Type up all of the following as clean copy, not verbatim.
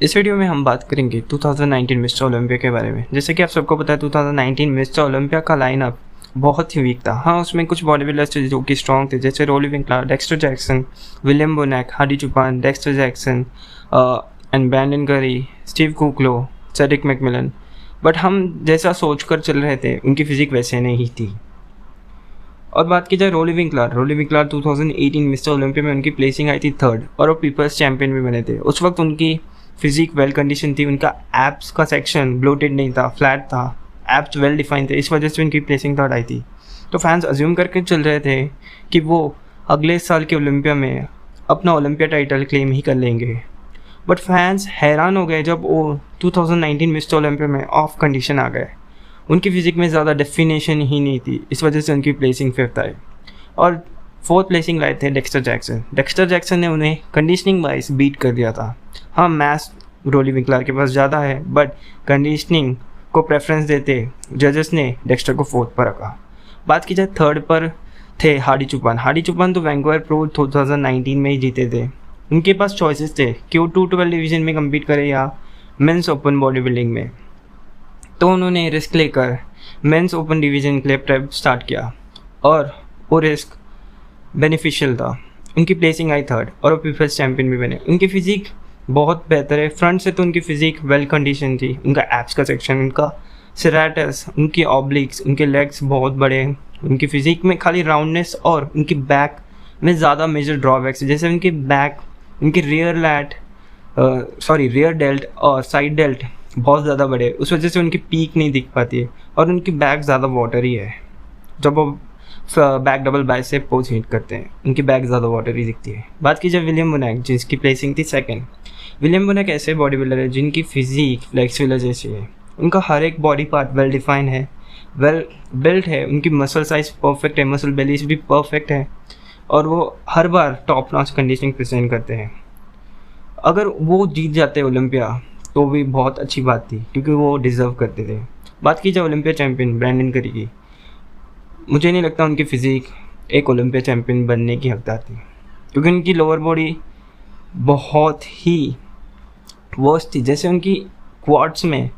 इस वीडियो में हम बात करेंगे 2019 मिस्टर ओलंपिया के बारे में। जैसे कि आप सबको पता है 2019 मिस्टर ओलंपिया का लाइनअप बहुत ही वीक था। हाँ, उसमें कुछ बॉडी बिल्डर्स थे जो कि स्ट्रॉन्ग थे, जैसे Roelly Winklaar, Dexter Jackson, William Bonac, Hadi Choopan, Dexter Jackson and Brandon Curry, Steve Kuclo, Cedric McMillan. But हम जैसा सोच कर चल रहे थे उनकी फिजिक वैसे नहीं थी। और बात की जाए रोली विंकलर 2018 मिस्टर ओलंपिया में उनकी प्लेसिंग आई थी 3rd और वो पीपल्स चैम्पियन भी बने थे। उस वक्त उनकी फिजिक वेल कंडीशन थी, उनका एप्स का सेक्शन ब्लोटेड नहीं था, फ्लैट था, एप्स वेल डिफाइंड थे, इस वजह से उनकी प्लेसिंग 3rd आई थी। तो फैंस अज्यूम करके चल रहे थे कि वो अगले साल के ओलंपिया में अपना ओलंपिया टाइटल क्लेम ही कर लेंगे। बट फैंस हैरान हो गए जब वो 2019 मिस्टर ओलंपिया में ऑफ कंडीशन आ गए। उनकी फिजिक में ज़्यादा डेफिनेशन ही नहीं थी, इस वजह से उनकी प्लेसिंग 5th आई और 4th प्लेसिंग लाए थे डेक्स्टर जैक्सन ने उन्हें कंडीशनिंग वाइज बीट कर दिया था। हाँ, मैच रोली विंकलर के पास ज़्यादा है, बट कंडीशनिंग को प्रेफरेंस देते जजेस ने डेक्स्टर को 4th पर रखा। बात की जाए 3rd पर थे हार्डी चुपान तो वैंकूवर प्रो 2019 में ही जीते थे। उनके पास चॉइसेस थे कि वो 212 डिवीज़न में कम्पीट करें या मेंस ओपन बॉडी बिल्डिंग में। तो उन्होंने रिस्क लेकर मेंस ओपन डिवीज़न के लिए प्रेप स्टार्ट किया और वो रिस्क बेनिफिशियल था। उनकी प्लेसिंग आई 3rd और वो पीपल्स चैम्पियन भी बने। उनकी फिजिक बहुत बेहतर है, फ्रंट से तो उनकी फिजिक वेल कंडीशन थी, उनका एप्स का सेक्शन, उनका सेराटस, उनकी ऑब्लिक्स, उनके लेग्स बहुत बड़े हैं। उनकी फिजिक में खाली राउंडनेस और उनकी बैक में ज़्यादा मेजर ड्रॉबैक्स है, जैसे उनकी बैक, उनकी रियर डेल्ट और साइड डेल्ट बहुत ज़्यादा बड़े, उस वजह से उनकी पीक नहीं दिख पाती है और उनकी बैक ज़्यादा वाटरी है। जब वो back double bicep pose hit करते हैं उनकी बैक ज़्यादा वाटरी दिखती है। बात की जाए विलियम बोनैक, जिसकी प्लेसिंग थी 2nd। विलियम बोनैक ऐसे बॉडी बिल्डर है जिनकी फिजिक फ्लेक्सिबल जैसी है, उनका हर एक बॉडी पार्ट वेल डिफाइन है, वेल बिल्ट है, उनकी मसल साइज परफेक्ट है, मसल बेलीज भी परफेक्ट है और वो हर बार टॉप नॉच कंडीशनिंग प्रेजेंट करते हैं। अगर वो जीत जाते ओलंपिया तो भी बहुत अच्छी बात थी, क्योंकि वो डिज़र्व करते थे। बात की जाए ओलंपिया चैम्पियन ब्रैंडन करी की, मुझे नहीं लगता उनकी फ़िज़िक एक ओलंपिया चैम्पियन बनने की हकदार थी, क्योंकि उनकी लोअर बॉडी बहुत ही वर्स्ट थी। जैसे उनकी क्वाड्स में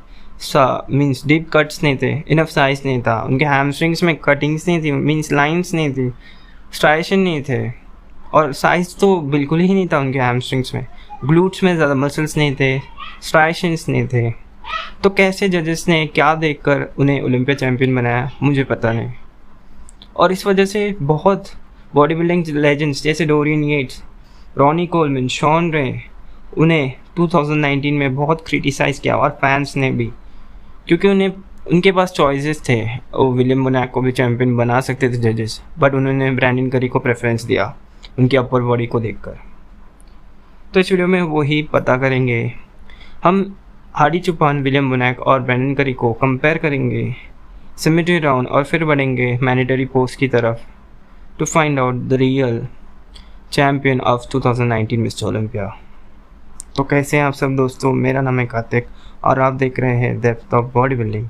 मीन्स डीप कट्स नहीं थे, इनफ साइज नहीं था, उनके हैमस्ट्रिंग्स में कटिंग्स नहीं थी, मीन्स लाइंस नहीं थी, स्ट्राइशन नहीं थे और साइज तो बिल्कुल ही नहीं था उनके हैमस्ट्रिंग्स में। ग्लूट्स में ज़्यादा मसल्स नहीं थे, स्ट्राइशंस नहीं थे। तो कैसे जजेस ने क्या देखकर उन्हें ओलंपिया चैम्पियन बनाया मुझे पता नहीं। और इस वजह से बहुत बॉडी बिल्डिंग लेजेंड्स जैसे Dorian Yates, Ronnie Coleman, Shawn Ray, उन्हें 2019 में बहुत क्रिटिसाइज़ किया और फैंस ने भी, क्योंकि उनके पास चॉइसेस थे। वो विलियम बोनैक को भी चैम्पियन बना सकते थे जजेस, बट उन्होंने ब्रैंडन करी को प्रेफरेंस दिया उनकी अपर बॉडी को देखकर। तो इस वीडियो में वही पता करेंगे हम, हार्डी चुपान, विलियम बोनैक और ब्रैंडन करी को कंपेयर करेंगे सिमेट्री राउंड और फिर बढ़ेंगे मैंडेटरी पोस्ट की तरफ to find out the real champion of 2019 mister Olympia. तो कैसे हैं आप सब दोस्तों, मेरा नाम है कार्तिक और आप देख रहे हैं डेप्थ ऑफ बॉडी बिल्डिंग।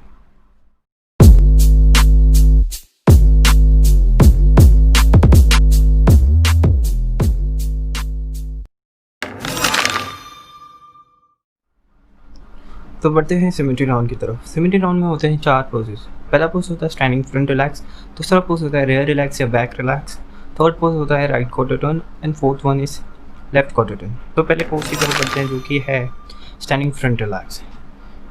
तो बढ़ते हैं सिमेट्री राउंड की तरफ। सिमेट्री राउंड में होते हैं 4 पोजेस। पहला पोज होता है स्टैंडिंग फ्रंट रिलैक्स, दूसरा पोज होता है रेयर रिलैक्स या बैक रिलैक्स, 3rd पोज होता है right quarter turn and 4th one is left quarter turn. तो पहले पोज की तरफ बढ़ते हैं जो कि है स्टैंडिंग फ्रंट रिलैक्स।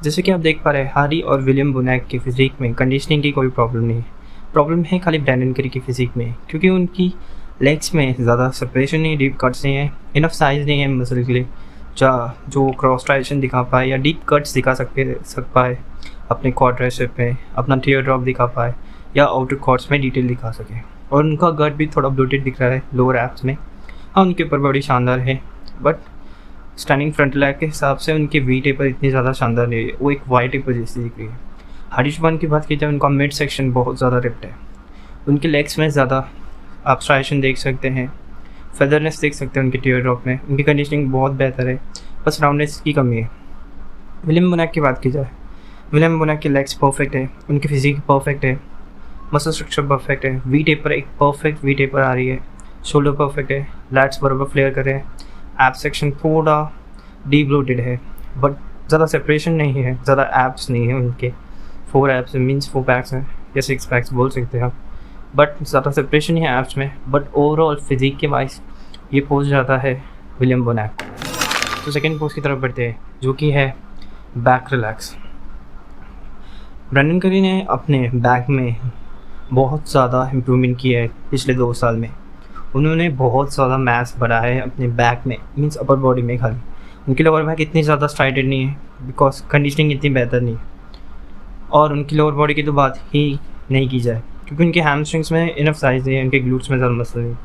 जैसे कि आप देख पा रहे हैं हार्डी और विलियम बोनैक की फिजिक में कंडीशनिंग की कोई प्रॉब्लम नहीं है। प्रॉब्लम है खाली ब्रैंडन करी की फिजिक में, क्योंकि उनकी लेग्स में ज़्यादा सेपरेशन नहीं, डीप कट्स नहीं है, इनफ साइज नहीं है मसल के लिए जो क्रॉस ट्राइशन दिखा पाए या डीप कट्स दिखा सक पाए अपने क्वाड ट्राइसेप पे, अपना टीयर ड्रॉप दिखा पाए या आउटर क्वाड्स में डिटेल दिखा सके। और उनका गट भी थोड़ा ब्लोटेड दिख रहा है लोअर एप्स में। हाँ, उनके ऊपर बड़ी शानदार है, बट स्टैंडिंग फ्रंट लैग के हिसाब से उनकी वी टेपर इतनी ज़्यादा शानदार नहीं है, वो एक वाई टेपर जैसी दिख रही है। हार्डी चुपान की बात की जाए, उनका मिड सेक्शन बहुत ज़्यादा रिप्ड है, उनके लेग्स में ज़्यादा आप स्ट्राइशन देख सकते हैं, फेदरनेस देख सकते हैं उनके टीयर ड्रॉप में। उनकी कंडीशनिंग बहुत बेहतर है, बस राउंडनेस की कमी है। विलियम बोनैक की बात की जाए, विलियम बोनैक के लेग्स परफेक्ट है, उनकी फिजिक परफेक्ट है, मसल स्ट्रक्चर परफेक्ट है, वी टेपर एक परफेक्ट वी टेपर आ रही है, शोल्डर परफेक्ट है, लैट्स बराबर फ्लेयर कर रहे हैं, एप सेक्शन थोड़ा डीब्लोटेड है, बट ज़्यादा सेपरेशन नहीं है, ज़्यादा एब्स नहीं है उनके। 4 एब्स मीन्स 4 पैक्स हैं या 6 पैक्स बोल सकते हैं आप, बट ज़्यादा सेपरेशन नहीं है एब्स में। बट ओवरऑल फिजिक के वाइज ये पोज जाता है विलियम बोनैक को। तो सेकेंड पोज की तरफ बढ़ते हैं, जो कि है बैक रिलैक्स। ब्रेंडन करी ने अपने बैक में बहुत ज़्यादा इम्प्रूवमेंट किया है पिछले 2 साल में। उन्होंने बहुत ज़्यादा मास बढ़ाया है अपने बैक में, मीन्स अपर बॉडी में खाली। उनकी लोअर बैक इतनी ज़्यादा स्ट्राइटेड नहीं है बिकॉज कंडीशनिंग इतनी बेहतर नहीं है, और उनकी लोअर बॉडी की तो बात ही नहीं की जाए क्योंकि उनके हैमस्ट्रिंग्स में इनफ साइज़ नहीं है, उनके ग्लूट्स में ज़्यादा मसल नहीं।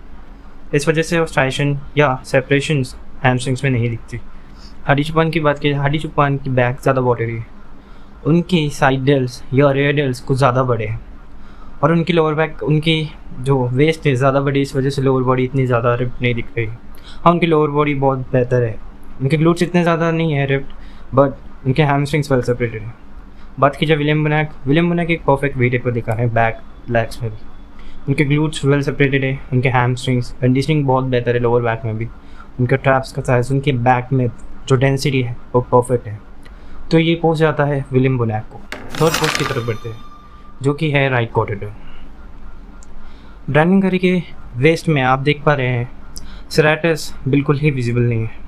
इस वजह से वो स्ट्राइशन या सेपरेशन हैमस्ट्रिंग्स में नहीं दिखती। हाडी चुपान की बात की, हाडी चुपान की बैक ज़्यादा बॉटरी है, उनकी साइड डेल्स या रेयर डेल्स कुछ ज़्यादा बड़े हैं, और उनकी लोअर बैक, उनकी जो वेस्ट है ज़्यादा बड़ी, इस वजह से लोअर बॉडी इतनी ज़्यादा रिप्ट नहीं दिख रही। हाँ, उनकी लोअर बॉडी बहुत बेहतर है, उनके ग्लूट्स इतने ज़्यादा नहीं है रिप्ट, बट उनके हैमस्ट्रिंग्स वेल सेपरेटेड है। बात की जाए विलियम बोनैक एक परफेक्ट वे टाइप को दिखा है बैक लेग्स में भी। उनके ग्लूट्स वेल सेपरेटेड है, उनके हैमस्ट्रिंग्स कंडीशनिंग बहुत बेहतर है लोअर बैक में भी, उनके ट्रैप्स का साइज, उनके बैक में जो डेंसिटी है वो परफेक्ट है। तो ये पोज जाता है विलियम बोनैक को। थर्ड पोज की तरफ बढ़ते हैं, जो कि है राइट क्वाड्रेंट। ब्रेंडन करी के वेस्ट में आप देख पा रहे हैं सेराटस बिल्कुल ही विजिबल नहीं है।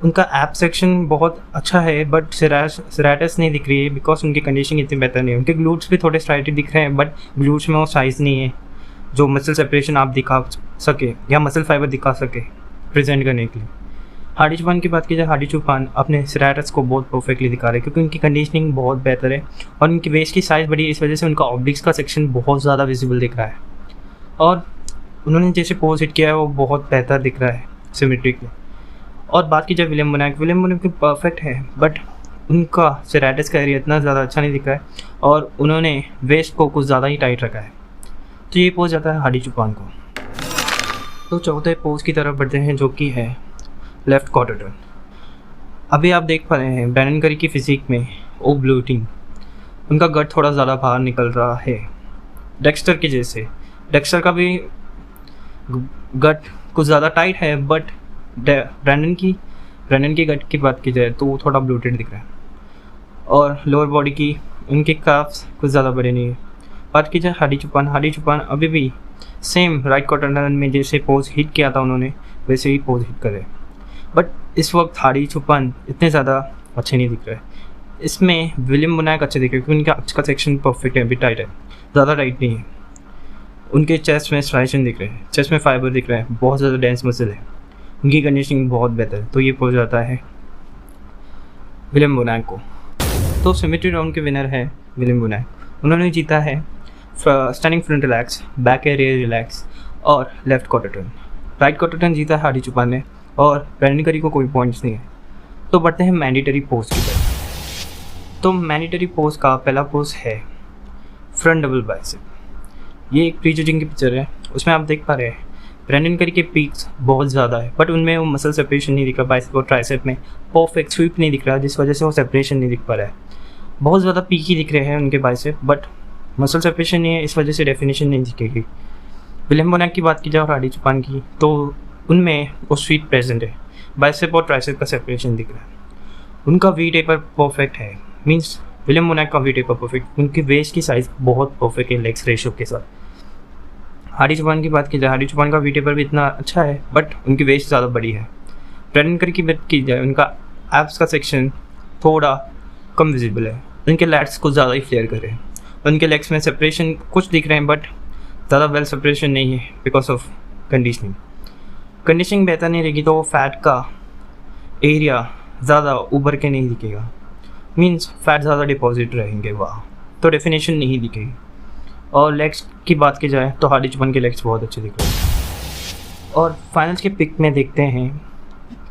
उनका ऐप सेक्शन बहुत अच्छा है बट सेराटस नहीं दिख रही है बिकॉज उनकी कंडीशनिंग इतनी बेहतर नहीं है। उनके ग्लूट्स भी थोड़े स्ट्राइटेड दिख रहे हैं बट ग्लूट्स में वो साइज़ नहीं है जो मसल सेपरेशन आप दिखा सके या मसल फाइबर दिखा सके प्रेजेंट करने के लिए। हाडी चुपान की बात की जाए, हाडी चुपान अपने सेराटस को बहुत परफेक्टली दिखा रहे हैं क्योंकि उनकी कंडीशनिंग बहुत बेहतर है और उनकी वेस्ट की साइज़ बड़ी है, इस वजह से उनका ऑब्लिक्स का सेक्शन बहुत ज़्यादा विजिबल दिख रहा है और उन्होंने जैसे पोज हिट किया है वो बहुत बेहतर दिख रहा है सिमेट्रिकली। और बात की जाए विलियम बोनैक की परफेक्ट है बट उनका सेराटस का एरिया इतना ज़्यादा अच्छा नहीं दिख रहा है और उन्होंने वेस्ट को कुछ ज़्यादा ही टाइट रखा है। तो ये पोज जाता है हाडी चुपान को। तो चौथे पोज की तरफ बढ़ते हैं, जो कि है लेफ्ट क्वाड्रेंट। अभी आप देख पा रहे हैं ब्रेंडन करी की फिजिक में ओ ब्लोटिंग, उनका गट थोड़ा ज़्यादा बाहर निकल रहा है डेक्स्टर के जैसे। डेक्स्टर का भी गट कुछ ज़्यादा टाइट है बट ब्रेंडन की गट की बात की जाए तो वो थोड़ा ब्लोटेड दिख रहा है और लोअर बॉडी की उनके काफ्स कुछ ज़्यादा बड़े नहीं है। बात की जाए हाडी चुपान अभी भी सेम राइट क्वाड्रेंट में जैसे पोज हिट किया था उन्होंने वैसे ही पोज हिट करे, बट इस वक्त हाडी चुपान इतने ज़्यादा अच्छे नहीं दिख रहे। इसमें विलियम बोनैक अच्छे दिख रहे क्योंकि उनका का सेक्शन परफेक्ट है, अभी टाइट है, ज़्यादा टाइट नहीं है। उनके चेस्ट में स्ट्राइशन दिख रहे हैं, चेस्ट में फाइबर दिख रहा है, बहुत ज़्यादा डेंस मसल है, उनकी कंडीशनिंग बहुत बेहतर है। तो ये पोज जाता है विलियम बोनैक को। तो सिमेट्री राउंड के विनर है विलियम बोनैक। उन्होंने जीता है standing front relax, back area relax और लेफ्ट क्वाड्रेंट। राइट क्वाड्रेंट जीता है हाडी चुपान ने और ब्रेंडन करी को कोई पॉइंट्स नहीं है। तो बढ़ते हैं मैंडेटरी पोज की तरफ। तो मैंडेटरी पोज का पहला पोज है फ्रंट डबल बाइसेप। ये एक प्री जजिंग की पिक्चर है, उसमें आप देख पा रहे हैं ब्रेंडन करी के पीक्स बहुत ज़्यादा है बट उनमें वो मसल सेपरेशन नहीं दिख रहा, बाइसेप और ट्राइसेप में परफेक्ट स्वीप नहीं दिख रहा जिस वजह से वो सेपरेशन नहीं दिख पा रहा है। बहुत ज़्यादा पीक ही दिख रहे हैं उनके बाइसेप बट मसल सेपरेशन नहीं है, इस वजह से डेफिनेशन नहीं दिखेगी। विलियम बोनैक की बात की जाए और हाडी चुपान की तो उनमें वो स्वीप प्रेजेंट है, बाइसेप और ट्राइसेप का सेपरेशन दिख रहा है। उनका वी टेपर परफेक्ट है, मीन्स विलियम बोनैक का वी टेपर परफेक्ट, उनकी वेस्ट की साइज़ बहुत परफेक्ट है लेग्स रेशो के साथ। हाडी चुपान की बात की जाए, हाडी चुपान का वी टेपर भी इतना अच्छा है बट उनकी वेस्ट ज़्यादा बड़ी है। ब्रेंडन करी की बात की जाए, उनका एब्स का सेक्शन थोड़ा कम विजिबल है, उनके लैट्स कुछ ज़्यादा ही फ्लेयर कर रहे हैं, उनके लेग्स में सेपरेशन कुछ दिख रहे हैं बट ज़्यादा वेल सेपरेशन नहीं है बिकॉज ऑफ कंडीशनिंग बेहतर नहीं रहेगी तो वो फैट का एरिया ज़्यादा उभर के नहीं दिखेगा, मीन्स फैट ज़्यादा डिपॉजिट रहेंगे वहाँ, तो डेफिनेशन नहीं दिखेगी। और लेग्स की बात की जाए तो हाडी चुपान के लेग्स बहुत अच्छे दिख रहे हैं। और फाइनल्स के पिक में देखते हैं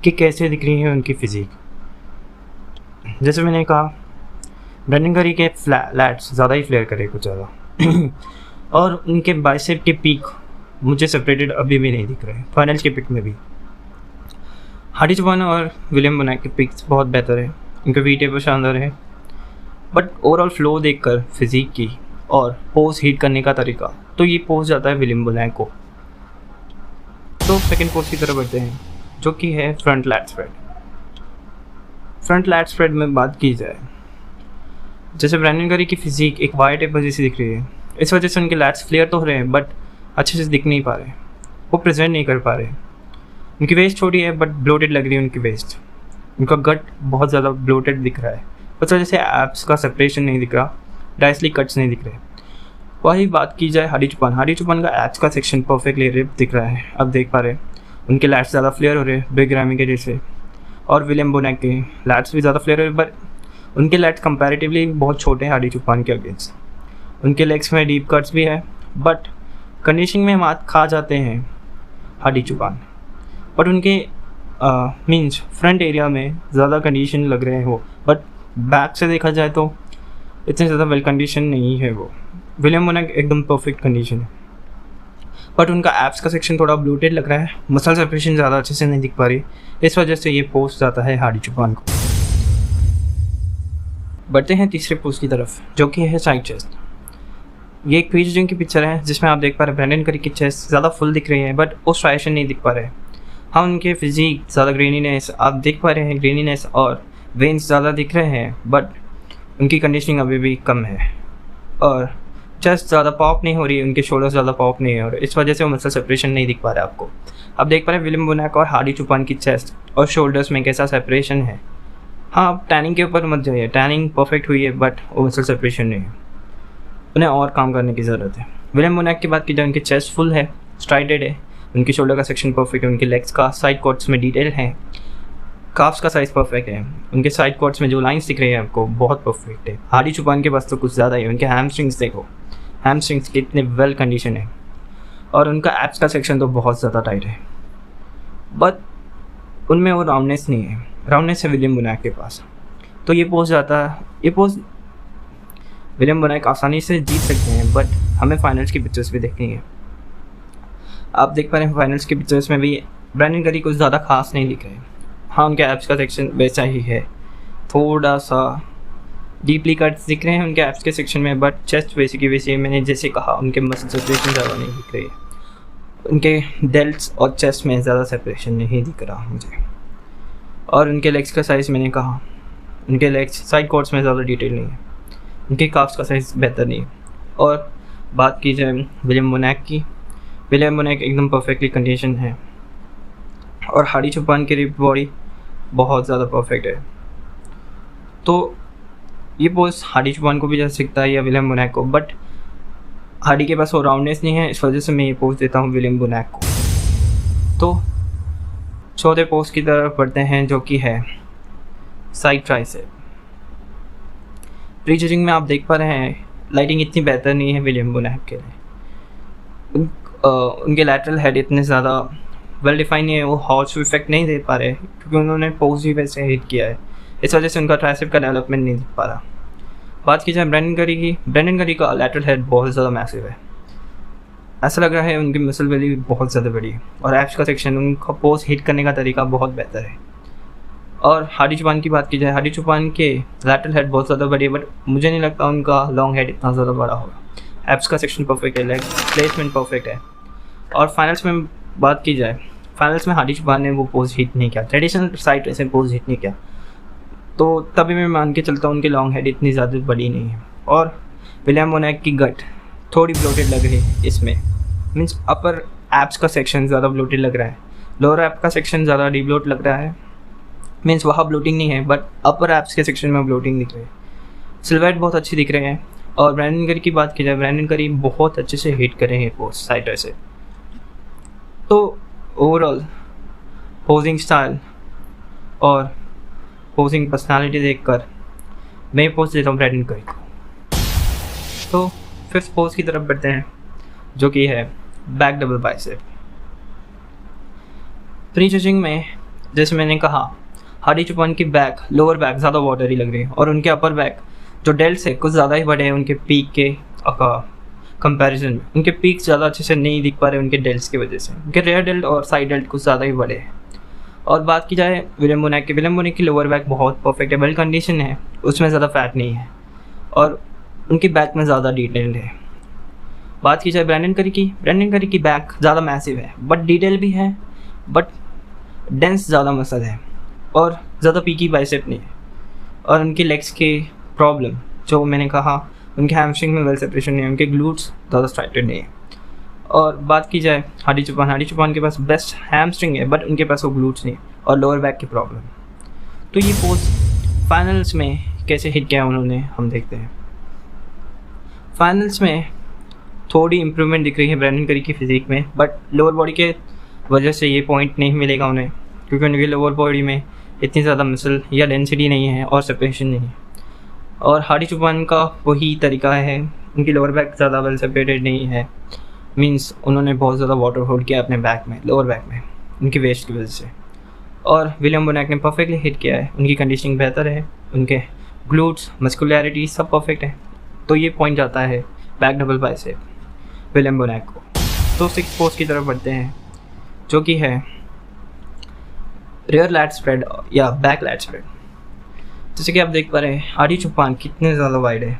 कि कैसे दिख रही है उनकी फिजिक। जैसे मैंने कहा ब्रेंडन करी के लैट्स ज़्यादा ही फ्लेयर करे कुछ ज़्यादा और उनके बाइसेप के पीक मुझे सेपरेटेड अभी भी नहीं दिख रहे फाइनल्स के पिक में भी। हाडी चुपान और विलियम बोनैक के पिक्स बहुत बेहतर है, उनके वी टेपर शानदार है बट ओवरऑल फ्लो देखकर फिजिक की और पोज हीट करने का तरीका तो ये पोज जाता है विलियम बोनैक को। तो सेकंड पोज की तरफ बढ़ते हैं, जो कि है front lat spread. Front lat spread में बात की जाए, जैसे ब्रैंडन करी की फिजिक एक वायर टेप जैसी दिख रही है, इस वजह से उनके लैट्स फ्लेयर तो हो रहे हैं बट अच्छे से दिख नहीं पा रहे, वो प्रेजेंट नहीं कर पा रहे। उनकी वेस्ट छोटी है बट ब्लोटेड लग रही है उनकी वेस्ट। उनका गट बहुत ज़्यादा ब्लोटेड दिख रहा है, उस वजह से एब्स का सेपरेशन नहीं दिख रहा, डाइसली कट्स नहीं दिख रहे। वही बात की जाए हाडी चुपान का एब्स का सेक्शन परफेक्टली रिप दिख रहा है, अब देख पा रहे उनके लैट्स ज़्यादा फ्लेयर हो रहे हैं बिग रैमी के जैसे, और विलियम बोनैक के लैट्स भी ज़्यादा फ्लेयर हो रहे बट उनके लैट्स कंपैरेटिवली बहुत छोटे हैं हाडी चुपान के अगेंस्ट। उनके लेग्स में डीप कट्स भी है बट कंडीशनिंग में मात खा जाते हैं हाडी चुपान, बट उनके मीन्स फ्रंट एरिया में ज़्यादा कंडीशन लग रहे हैं वो, बट बैक से देखा जाए तो इतने ज़्यादा वेल कंडीशन नहीं है वो। विलियम बोनैक एकदम परफेक्ट कंडीशन है बट उनका एब्स का सेक्शन थोड़ा ब्लोटेड लग रहा है, मसल सेपरेशन ज़्यादा अच्छे से नहीं दिख पा रही, इस वजह से ये पोस्ट जाता है हाडी चुपान को। बढ़ते हैं तीसरे पोस्ट की तरफ जो कि है साइड चेस्ट। ये एक प्रीजनिंग की पिक्चर है जिसमें आप देख पा रहे हैं ब्रैंडन करी की चेस्ट ज़्यादा फुल दिख रही है बट वो स्ट्राइशन नहीं दिख पा रहे। हाँ, उनके फिजिक ज़्यादा ग्रेनीनेस आप देख पा रहे हैं, ग्रेनीनेस और वेन्स ज़्यादा दिख रहे हैं बट उनकी कंडीशनिंग अभी भी कम है, और चेस्ट ज़्यादा पॉप नहीं हो रही है, उनके शोल्डर ज़्यादा पॉप नहीं है और इस वजह से वो मसल सेपरेशन नहीं दिख पा रहा है आपको। आप देख पा रहे हैं विलियम बोनैक और हाडी चुपान की चेस्ट और शोल्डर्स में कैसा सेपरेशन है। हाँ, आप टैनिंग के ऊपर मत जाइए, टैनिंग परफेक्ट हुई है बट वो मसल सेपरेशन नहीं है, उन्हें और काम करने की ज़रूरत है। विलियम बोनैक की बात की जाए, उनकी चेस्ट फुल है, स्ट्राइटेड है, उनकी शोल्डर का सेक्शन परफेक्ट है, उनके लेग्स का साइड कॉर्ड्स में डिटेल है, काफ्स का साइज़ परफेक्ट है, उनके साइड कॉर्ड्स में जो लाइंस दिख रही है आपको बहुत परफेक्ट है। हाडी चुपान के पास तो कुछ ज़्यादा है, उनके हैमस्ट्रिंग्स देखो, हैमस्ट्रिंग्स कितने वेल कंडीशन है, और उनका एब्स का सेक्शन तो बहुत ज़्यादा टाइट है बट उनमें वो राउंडनेस नहीं है, राउंडनेस है विलियम बोनैक के पास। तो ये पोस्ट जाता है, ये पोस्ट विलियम बोनैक आसानी से जीत सकते हैं बट हमें फाइनल्स की पिक्चर्स भी देखनी है। आप देख पा रहे हैं फाइनल्स की पिक्चर्स में भी ब्रैंडन करी कुछ ज़्यादा खास नहीं दिख रहे। हाँ, उनके एब्स का सेक्शन वैसा ही है, थोड़ा सा डीपली कट्स दिख रहे हैं उनके एब्स के सेक्शन में बट चेस्ट वैसे की वैसे, मैंने जैसे कहा उनके मसल सेपरेशन ज़्यादा नहीं दिख रही है, उनके डेल्ट्स और चेस्ट में ज़्यादा सेपरेशन नहीं दिख रहा मुझे। और उनके लेग्स का साइज़ मैंने कहा, उनके लेग्स साइड कॉर्ड्स में ज़्यादा डिटेल नहीं है, उनके काफ्स का साइज़ बेहतर नहीं है। और बात की जाए विलियम बोनैक की, विलियम बोनैक एकदम परफेक्टली कंडीशन है और हाडी चुपान की रिप बॉडी बहुत ज़्यादा परफेक्ट है। तो ये पोस्ट हाडी चुपान को भी जा सकता है या विलियम बोनैक को, बट हाडी के पास वो राउंडनेस नहीं है, इस वजह से मैं ये पोस्ट देता हूँ विलियम बोनैक को। तो चौथे पोस्ट की तरफ बढ़ते हैं जो कि है साइड ट्राइसेप। प्री जजिंग में आप देख पा रहे हैं लाइटिंग इतनी बेहतर नहीं है विलियम बोनैक के लिए, उनके लैटरल हेड इतने ज़्यादा वेल डिफाइन नहीं है, वो हॉर्स इफेक्ट नहीं दे पा रहे क्योंकि उन्होंने पोज ही वैसे हिट किया है, इस वजह से उनका ट्राइसेप का डेवलपमेंट नहीं दिख पा रहा। बात की जाए ब्रैंडन करी की, ब्रैंडन करी का लैटरल हेड बहुत ज़्यादा मैसिव है, ऐसा लग रहा है उनकी मसल वैली बहुत ज़्यादा बड़ी है और एब्स का सेक्शन, उनका पोज हिट करने का तरीका बहुत बेहतर है। और हाडी चुपान की बात की जाए, हाडी चुपान के लैटरल हेड बहुत ज़्यादा बड़ी है बट मुझे नहीं लगता उनका लॉन्ग हेड इतना ज़्यादा बड़ा होगा। एब्स का सेक्शन परफेक्ट है, लेग प्लेसमेंट परफेक्ट है। और फाइनल्स में बात की जाए, फाइनल्स में हाडी चुपान ने वो पोज हिट नहीं किया, ट्रेडिशनल साइड ऐसे पोज हिट नहीं किया, तो तभी मैं मान के चलता हूँ उनकी लॉन्ग हेड इतनी ज़्यादा बड़ी नहीं है। और विलियम बोनैक की गट थोड़ी ब्लोटेड लग रही है इसमें, मीन्स अपर एब्स का सेक्शन ज़्यादा ब्लोटेड लग रहा है, लोअर एप का सेक्शन ज़्यादा डीब्लोट लग रहा है, मीन्स वहाँ ब्लोटिंग नहीं है बट अपर एप्स के सेक्शन में ब्लोटिंग दिख रही है। सिल्हूएट बहुत अच्छी दिख रहे हैं। और ब्रैंडन करी की बात की जाए, ब्रैंडन करी बहुत अच्छे से हिट करे हैं पोस्ट साइड से। तो ओवरऑल पोजिंग स्टाइल और पोजिंग पर्सनालिटी देखकर मैं पोस्ट देता हूँ ब्रैंडन करी को। तो फिफ्थ पोज की तरफ बढ़ते हैं जो कि है back double bicep. Pre judging में जैसे मैंने कहा हाडी चुपान की बैक, लोअर बैक ज़्यादा वाटरी लग रही है और उनके अपर बैक जो डेल्ट्स है कुछ ज़्यादा ही बड़े हैं उनके पीक के कंपैरिजन में। उनके पीक ज़्यादा अच्छे से नहीं दिख पा रहे उनके डेल्ट्स की वजह से, उनके रेयर डेल्ट और साइड डेल्ट कुछ ज़्यादा ही बड़े हैं। और बात की जाए विलियम बोनैक की, विलियम बोनैक की लोअर बैक बहुत परफेक्ट है, वेल कंडीशन है, उसमें ज़्यादा फैट नहीं है और उनकी बैक में ज़्यादा डिटेल्ड है। बात की जाए ब्रैंडन करी की, ब्रैंडन करी की बैक ज़्यादा मैसिव है बट डिटेल भी है, बट डेंस ज़्यादा मसल है और ज़्यादा पीकी बाइसेप नहीं है। और उनकी लेग्स की प्रॉब्लम जो मैंने कहा, उनके हैमस्ट्रिंग में वेल सेपरेशन नहीं है, उनके ग्लूट्स ज़्यादा स्ट्राइटेड नहीं है। और बात की जाए हाडी चुपान के पास बेस्ट हैमस्ट्रिंग है, बट उनके पास वो ग्लूट्स नहीं और लोअर बैक की प्रॉब्लम। तो ये पोज फाइनल्स में कैसे हिट किया उन्होंने, हम देखते हैं। फाइनल्स में थोड़ी इम्प्रूवमेंट दिख रही है ब्रैंडन करी की फिजिक में, बट लोअर बॉडी के वजह से ये पॉइंट नहीं मिलेगा उन्हें, क्योंकि उनकी लोअर बॉडी में इतनी ज़्यादा मसल या डेंसिटी नहीं है और सेपरेशन नहीं है। और हाडी चुपान का वही तरीका है, उनकी लोअर बैक ज़्यादा वेल सेपरेटेड नहीं है, मींस उन्होंने बहुत ज़्यादा वाटर होल्ड किया अपने बैक में, लोअर बैक में, उनकी वेस्ट की वजह से। और विलियम बोनैक ने परफेक्टली हिट किया है, उनकी कंडीशनिंग बेहतर है, उनके ग्लूट्स मस्कुलैरिटी सब परफेक्ट है। तो ये पॉइंट जाता है back double bicep William Bonac को। तो 6 पोज की तरफ बढ़ते हैं, जो कि है रियर लैट स्प्रेड या बैक लैट स्प्रेड। जैसे कि आप देख पा रहे हैं हाडी चुपान कितने ज़्यादा वाइड है,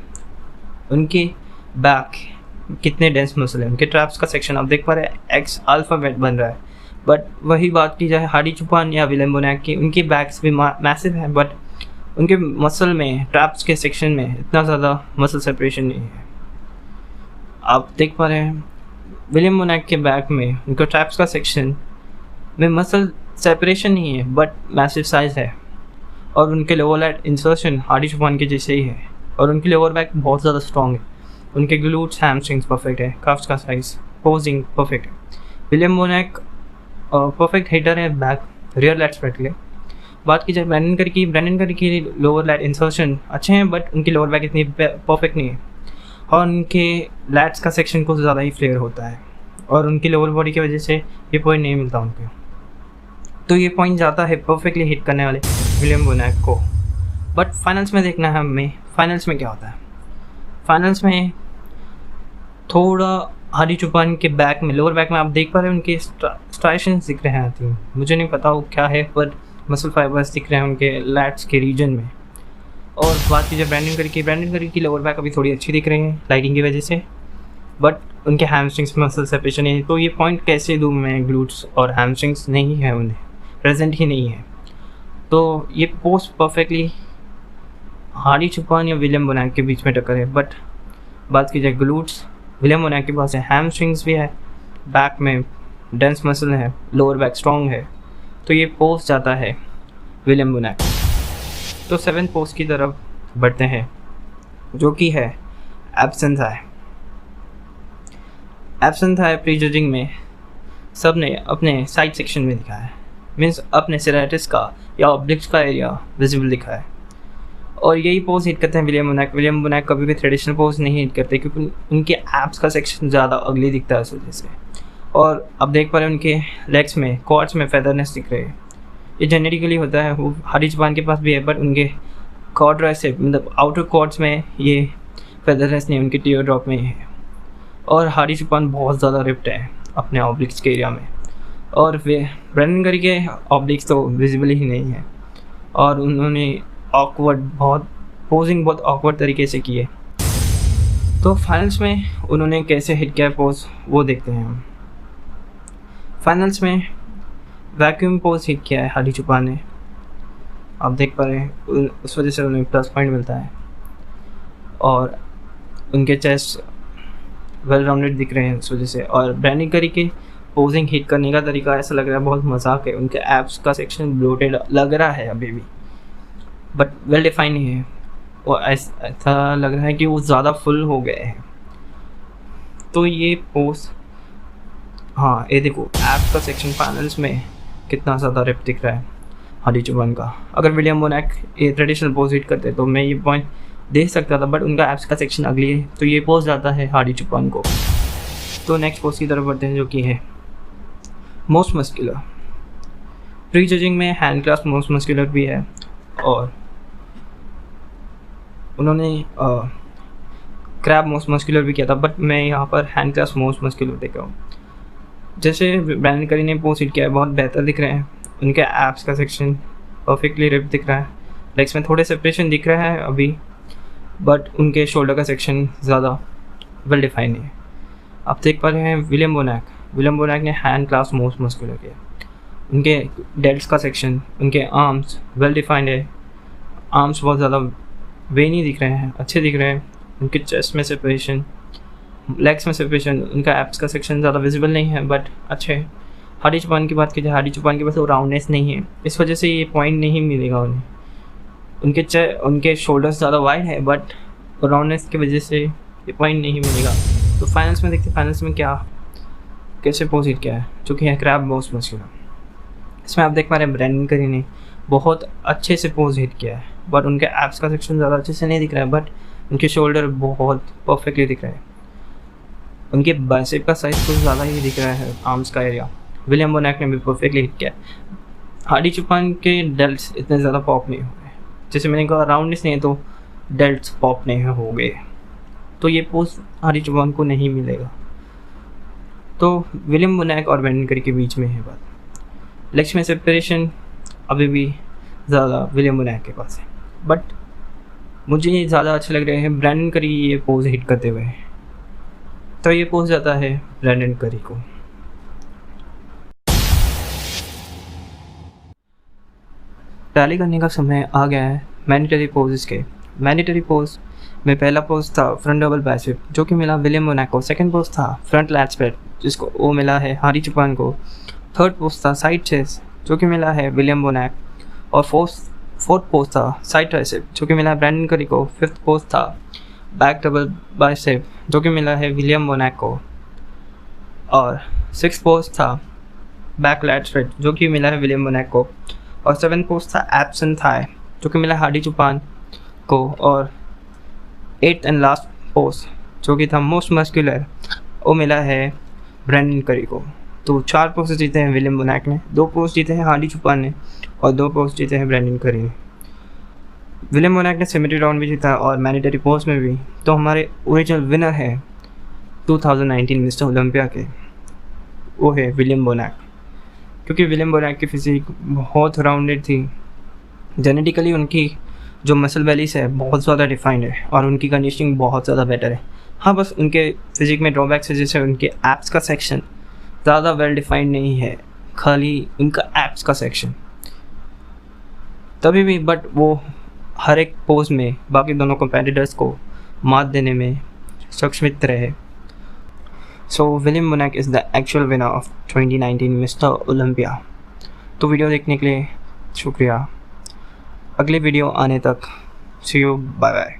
उनकी बैक कितने डेंस मसल है, उनके ट्रैप्स का सेक्शन आप देख पा रहे हैं एक्स अल्फ़ाबेट बन रहा है। बट वही बात की जाए हाडी चुपान या विलियम बोनैक की, उनकी बैक्स भी मैसिव है, बट उनके मसल में ट्रैप्स के सेक्शन में इतना ज़्यादा मसल सेपरेशन नहीं है। आप देख पा रहे हैं विलियम बोनैक के बैक में उनका ट्रैप्स का सेक्शन में मसल सेपरेशन नहीं है, बट मैसिव साइज़ है। और उनके लोअर लैट इंसर्शन हाडी चुपान के जैसे ही है, और उनकी लोअर बैक बहुत ज़्यादा स्ट्रॉन्ग है, उनके ग्लूट्स हैमस्ट्रिंग्स परफेक्ट है, काफ्स का साइज पोजिंग परफेक्ट है। विलियम बोनैक परफेक्ट हिटर है बैक रियर लैट स्प्रेड के लिए। बात की जाए ब्रैंडन करी की लोअर लैट इंसर्शन अच्छे हैं, बट उनकी लोअर बैक इतनी परफेक्ट नहीं है, और उनके लैट्स का सेक्शन कुछ ज़्यादा ही फ्लेयर होता है, और उनकी लोअर बॉडी की वजह से ये पॉइंट नहीं मिलता उनको। तो ये पॉइंट जाता है परफेक्टली हिट करने वाले विलियम बोनैक को। बट फाइनल्स में देखना है हमें, फाइनल्स में क्या होता है। फाइनल्स में थोड़ा हाडी चुपान के बैक में, लोअर बैक में आप देख पा रहे हैं उनके स्ट्राइशंस दिख रहे हैं आती हैं, मुझे नहीं पता वो क्या है, पर मसल फाइबर्स दिख रहे हैं उनके लैट्स के रीजन में। और बात कीजिए ब्रैंडन करी की लोअर बैक अभी थोड़ी अच्छी दिख रही है लाइटिंग की वजह से, बट उनके हैमस्ट्रिंग्स में मसल सेपरेशन है। तो ये पॉइंट कैसे दूँ मैं, ग्लूट्स और हैमस्ट्रिंग्स नहीं है उन्हें, प्रेजेंट ही नहीं है। तो ये पोस्ट परफेक्टली हाडी चुपान या विलियम बोनैक के बीच में टक्कर है। बट बात की जाए ग्लूट्स, विलियम बोनैक के पास है, हैमस्ट्रिंग्स भी है, बैक में डेंस मसल है, लोअर बैक स्ट्रॉन्ग है। तो ये पोस्ट जाता है विलियम बोनैक। तो 7th पोस्ट की तरफ बढ़ते हैं, जो कि है abs and thigh. Abs and thigh prejudging में सब ने अपने साइड सेक्शन में दिखाया है, मीन्स अपने सेरेटिस का या ऑब्लिक्स का एरिया विजिबल दिखा है, और यही पोज हिट करते हैं विलियम बोनैक कभी भी ट्रेडिशनल पोज नहीं हिट करते, क्योंकि उनके एब्स का सेक्शन ज़्यादा अगली दिखता है उस वजह से। और अब देख पा रहे हैं उनके लेग्स में, क्वाड्स में फेदरनेस दिख रहे हैं, ये जेनेटिकली होता है, वो हाडी चुपान के पास भी है, बट उनके क्वाड्राइसेप मतलब आउटर क्वाड्स में ये फेदरनेस नहीं, उनके टीयर ड्रॉप में है। और हाडी चुपान बहुत ज़्यादा रिप्ट है अपने ऑब्लिक्स के एरिया में, और वे ब्रैंडन करी के ऑब्लिक्स तो विजिबल ही नहीं है, और उन्होंने पोजिंग बहुत ऑकवर्ड तरीके से की है। तो फाइनल्स में उन्होंने कैसे हिट किया पोज वो देखते हैं हम। फाइनल्स में वैक्यूम पोज हिट किया है हाडी चुपान ने, आप देख पा रहे हैं, उस वजह से उन्हें प्लस पॉइंट मिलता है, और उनके चेस्ट वेल राउंडेड दिख रहे हैं उस वजह से। और ब्रैंडन करी के पोजिंग हिट करने का तरीका ऐसा लग रहा है बहुत मजाक है, उनके एब्स का सेक्शन ब्लोटेड लग रहा है अभी भी, बट वेल डिफाइन नहीं है, और ऐसा लग रहा है कि वो ज़्यादा फुल हो गए हैं। तो ये पोज, हाँ ये देखो एब्स का सेक्शन फाइनल्स में कितना ज़्यादा रिप दिख रहा है हाडी चुपान का। अगर विलियम बोनैक ये ट्रेडिशनल पोज हिट करते तो मैं ये पॉइंट दे सकता था, बट उनका एब्स का सेक्शन अगली है, तो ये पोज जाता है हाडी चुपान को। तो नेक्स्ट पोज की तरफ बढ़ते हैं, जो कि है मोस्ट मस्कुलर। प्री जजिंग में हैंड क्लास्प मोस्ट मस्कुलर भी है, और उन्होंने क्रैब मोस्ट मस्कुलर भी किया था, बट मैं यहाँ पर हैंड क्लास्प मोस्ट मस्कुलर देख रहा हूँ। जैसे ब्रैंडन करी ने पोज हिट किया है, बहुत बेहतर दिख रहे हैं, उनके एब्स का सेक्शन परफेक्टली रिप दिख रहा है, लेग्स में थोड़े सेपरेशन दिख रहा है अभी, बट उनके शोल्डर का सेक्शन ज़्यादा वेल डिफाइन है। आप देख पा रहे हैं विलियम बोनैक ने हैंड क्लास्प मोस्ट मस्कुलर किया, उनके डेल्ट्स का सेक्शन, उनके आर्म्स वेल डिफाइंड है, आर्म्स बहुत ज़्यादा वे नहीं दिख रहे हैं, अच्छे दिख रहे हैं। उनके चेस्ट में सेपरेशन, लेग्स में सेपरेशन, उनका एप्स का सेक्शन ज़्यादा विजिबल नहीं है बट अच्छे है। हाडी चौपान की बात की जाए, हाडी चौपान के पास वो राउंडनेस नहीं है, इस वजह से ये पॉइंट नहीं मिलेगा उन्हें। उनके शोल्डर्स ज़्यादा वाइड है बट राउंडनेस की वजह से ये पॉइंट नहीं मिलेगा। तो फाइनल्स में देखते हैं फाइनल्स में कैसे पोज हिट किया है, जो कि है क्रैब बॉस मस्कुलर। इसमें आप देख पा रहे हैं ब्रैंडन करी ने बहुत अच्छे से पोज हिट किया है, बट उनके एप्स का सेक्शन ज़्यादा अच्छे से नहीं दिख रहा है, बट उनके शोल्डर बहुत परफेक्टली दिख रहे हैं। उनके बाइसेप का साइज कुछ ज़्यादा ही दिख रहा है, आर्म्स का एरिया। विलियम बोनैक ने भी परफेक्टली हिट किया। हाडी चौपान के डेल्ट्स इतने ज़्यादा पॉप नहीं हुए, जैसे मैंने कहा राउंडनेस नहीं है तो डेल्ट्स पॉप नहीं हो गए, तो ये पोज हाडी चौपान को नहीं मिलेगा। तो विलियम बोनैक और ब्रैंडन करी के बीच में है बात। लेग्स में सेपरेशन अभी भी ज़्यादा विलियम बोनैक के पास है, बट मुझे ये ज़्यादा अच्छे लग रहे हैं ब्रैंडन करी ये पोज हिट करते हुए। तो ये पोज जाता है ब्रैंडन करी को। टैली करने का समय आ गया है मैंडेटरी पोजेस के। मैंडेटरी पोज में पहला पोज था फ्रंट डबल बाइसेप, जो कि मिला विलियम बोनैक को। सेकंड पोज था फ्रंट लैट स्प्रेड, जिसको वो मिला है हाडी चौपान को। थर्ड पोज था साइड चेस्ट, जो कि मिला है विलियम बोनैक। और फोर्थ पोज था साइड ट्राइसेप, जो कि मिला है ब्रैंडन करी को। फिफ्थ पोज था बैक डबल बाइसेप, जो कि मिला है विलियम बोनैक को। और सिक्स्थ पोज था बैक लैट स्प्रेड, जो कि मिला है विलियम बोनैक को। और सेवेंथ पोज था एब्स एंड थाई, जो कि मिला है हाडी चौपान को। और एट्थ एंड लास्ट पोज, जो कि था मोस्ट मस्कुलर, वो मिला है ब्रैंडन करी को। तो 4 पोस्ट जीते हैं विलियम बोनैक ने, 2 पोस्ट जीते हैं हाडी चौपान ने, और 2 पोस्ट जीते हैं ब्रैंडन करी ने। विलियम बोनैक ने सिमेट्री राउंड भी जीता और मैंडेटरी पोस्ट में भी। तो हमारे ओरिजिनल विनर है 2019 मिस्टर ओलंपिया के, वो है विलियम बोनैक। क्योंकि विलियम बोनैक की फिजिक बहुत राउंडेड थी, जेनेटिकली उनकी जो मसल बेलीस है बहुत ज़्यादा डिफाइंड है और उनकी कंडीशनिंग बहुत ज़्यादा बेटर है। हाँ, बस उनके फिजिक में ड्रॉबैक्स है, जैसे उनके एप्स का सेक्शन ज़्यादा वेल डिफाइंड नहीं है, खाली उनका एप्स का सेक्शन। तभी भी बट वो हर एक पोज में बाकी दोनों कंपेटिटर्स को मात देने में सक्षमित रहे। So William Bonac is the actual winner of 2019 mister Olympia. तो वीडियो देखने के लिए शुक्रिया। अगले वीडियो आने तक सी यू, बाय बाय।